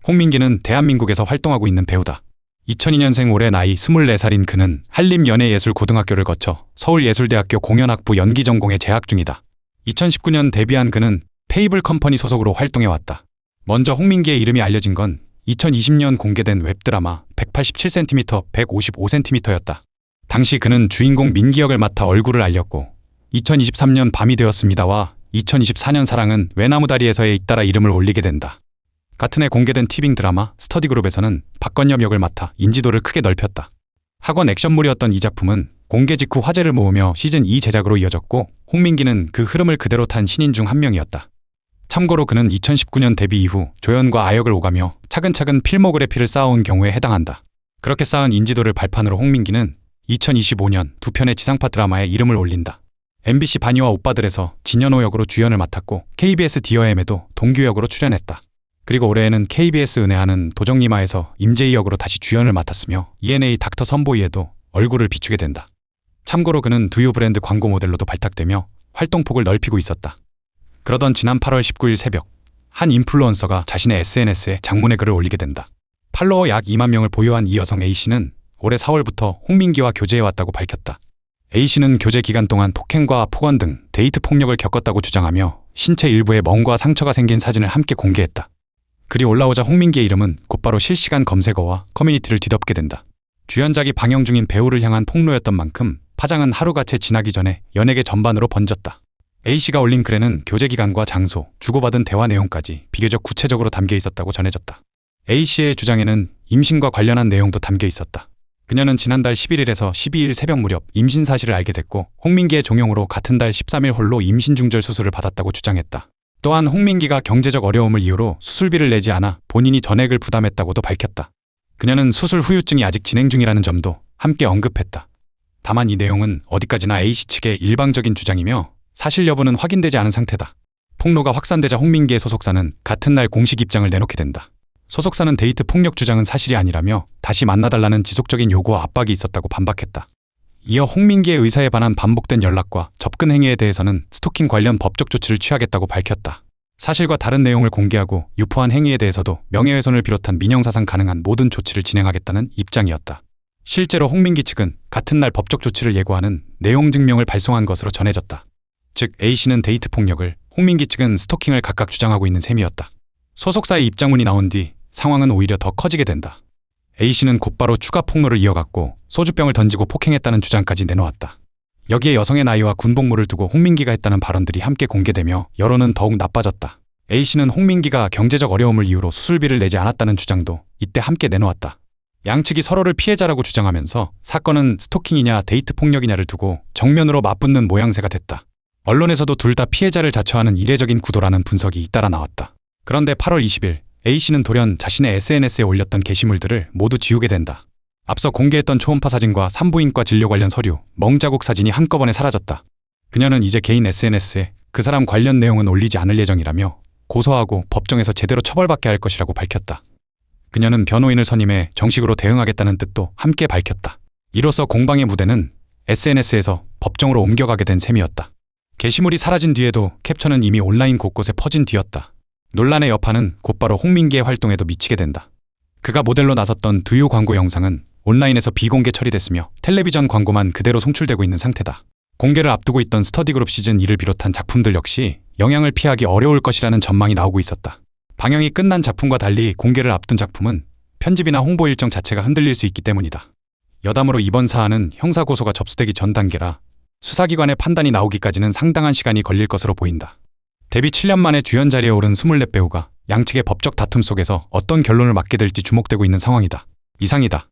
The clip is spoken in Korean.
홍민기는 대한민국에서 활동하고 있는 배우다. 2002년생 올해 나이 24살인 그는 한림연예예술고등학교를 거쳐 서울예술대학교 공연학부 연기전공에 재학 중이다. 2019년 데뷔한 그는 페이블 컴퍼니 소속으로 활동해왔다. 먼저 홍민기의 이름이 알려진 건 2020년 공개된 웹드라마 187cm, 155cm였다. 당시 그는 주인공 민기 역을 맡아 얼굴을 알렸고 2023년 밤이 되었습니다와 2024년 사랑은 외나무다리에서에 잇따라 이름을 올리게 된다. 같은 해 공개된 티빙 드라마 스터디그룹에서는 박건엽 역을 맡아 인지도를 크게 넓혔다. 학원 액션물이었던 이 작품은 공개 직후 화제를 모으며 시즌2 제작으로 이어졌고 홍민기는 그 흐름을 그대로 탄 신인 중 한 명이었다. 참고로 그는 2019년 데뷔 이후 조연과 아역을 오가며 차근차근 필모그래피를 쌓아온 경우에 해당한다. 그렇게 쌓은 인지도를 발판으로 홍민기는 2025년 두 편의 지상파 드라마에 이름을 올린다. MBC 바니와 오빠들에서 진현호 역으로 주연을 맡았고 KBS 디어엠에도 동규 역으로 출연했다. 그리고 올해에는 KBS 은혜하는 도정님아에서 임재희 역으로 다시 주연을 맡았으며 ENA 닥터 선보이에도 얼굴을 비추게 된다. 참고로 그는 두유 브랜드 광고 모델로도 발탁되며 활동폭을 넓히고 있었다. 그러던 지난 8월 19일 새벽, 한 인플루언서가 자신의 SNS에 장문의 글을 올리게 된다. 팔로워 약 2만 명을 보유한 이 여성 A씨는 올해 4월부터 홍민기와 교제해왔다고 밝혔다. A씨는 교제 기간 동안 폭행과 폭언 등 데이트 폭력을 겪었다고 주장하며 신체 일부에 멍과 상처가 생긴 사진을 함께 공개했다. 글이 올라오자 홍민기의 이름은 곧바로 실시간 검색어와 커뮤니티를 뒤덮게 된다. 주연작이 방영 중인 배우를 향한 폭로였던 만큼 파장은 하루가 채 지나기 전에 연예계 전반으로 번졌다. A씨가 올린 글에는 교제 기간과 장소, 주고받은 대화 내용까지 비교적 구체적으로 담겨 있었다고 전해졌다. A씨의 주장에는 임신과 관련한 내용도 담겨 있었다. 그녀는 지난달 11일에서 12일 새벽 무렵 임신 사실을 알게 됐고 홍민기의 종용으로 같은 달 13일 홀로 임신 중절 수술을 받았다고 주장했다. 또한 홍민기가 경제적 어려움을 이유로 수술비를 내지 않아 본인이 전액을 부담했다고도 밝혔다. 그녀는 수술 후유증이 아직 진행 중이라는 점도 함께 언급했다. 다만 이 내용은 어디까지나 A씨 측의 일방적인 주장이며 사실 여부는 확인되지 않은 상태다. 폭로가 확산되자 홍민기의 소속사는 같은 날 공식 입장을 내놓게 된다. 소속사는 데이트 폭력 주장은 사실이 아니라며 다시 만나달라는 지속적인 요구와 압박이 있었다고 반박했다. 이어 홍민기의 의사에 반한 반복된 연락과 접근 행위에 대해서는 스토킹 관련 법적 조치를 취하겠다고 밝혔다. 사실과 다른 내용을 공개하고 유포한 행위에 대해서도 명예훼손을 비롯한 민형사상 가능한 모든 조치를 진행하겠다는 입장이었다. 실제로 홍민기 측은 같은 날 법적 조치를 예고하는 내용 증명을 발송한 것으로 전해졌다. 즉 A씨는 데이트 폭력을, 홍민기 측은 스토킹을 각각 주장하고 있는 셈이었다. 소속사의 입장문이 나온 뒤 상황은 오히려 더 커지게 된다. A씨는 곧바로 추가 폭로를 이어갔고 소주병을 던지고 폭행했다는 주장까지 내놓았다. 여기에 여성의 나이와 군복무를 두고 홍민기가 했다는 발언들이 함께 공개되며 여론은 더욱 나빠졌다. A씨는 홍민기가 경제적 어려움을 이유로 수술비를 내지 않았다는 주장도 이때 함께 내놓았다. 양측이 서로를 피해자라고 주장하면서 사건은 스토킹이냐 데이트 폭력이냐를 두고 정면으로 맞붙는 모양새가 됐다. 언론에서도 둘 다 피해자를 자처하는 이례적인 구도라는 분석이 잇따라 나왔다. 그런데 8월 20일 A씨는 돌연 자신의 SNS에 올렸던 게시물들을 모두 지우게 된다. 앞서 공개했던 초음파 사진과 산부인과 진료 관련 서류, 멍자국 사진이 한꺼번에 사라졌다. 그녀는 이제 개인 SNS에 그 사람 관련 내용은 올리지 않을 예정이라며 고소하고 법정에서 제대로 처벌받게 할 것이라고 밝혔다. 그녀는 변호인을 선임해 정식으로 대응하겠다는 뜻도 함께 밝혔다. 이로써 공방의 무대는 SNS에서 법정으로 옮겨가게 된 셈이었다. 게시물이 사라진 뒤에도 캡처는 이미 온라인 곳곳에 퍼진 뒤였다. 논란의 여파는 곧바로 홍민기의 활동에도 미치게 된다. 그가 모델로 나섰던 두유 광고 영상은 온라인에서 비공개 처리됐으며 텔레비전 광고만 그대로 송출되고 있는 상태다. 공개를 앞두고 있던 스터디그룹 시즌2를 비롯한 작품들 역시 영향을 피하기 어려울 것이라는 전망이 나오고 있었다. 방영이 끝난 작품과 달리 공개를 앞둔 작품은 편집이나 홍보 일정 자체가 흔들릴 수 있기 때문이다. 여담으로 이번 사안은 형사고소가 접수되기 전 단계라 수사기관의 판단이 나오기까지는 상당한 시간이 걸릴 것으로 보인다. 데뷔 7년 만에 주연 자리에 오른 24배우가 양측의 법적 다툼 속에서 어떤 결론을 맞게 될지 주목되고 있는 상황이다. 이상이다.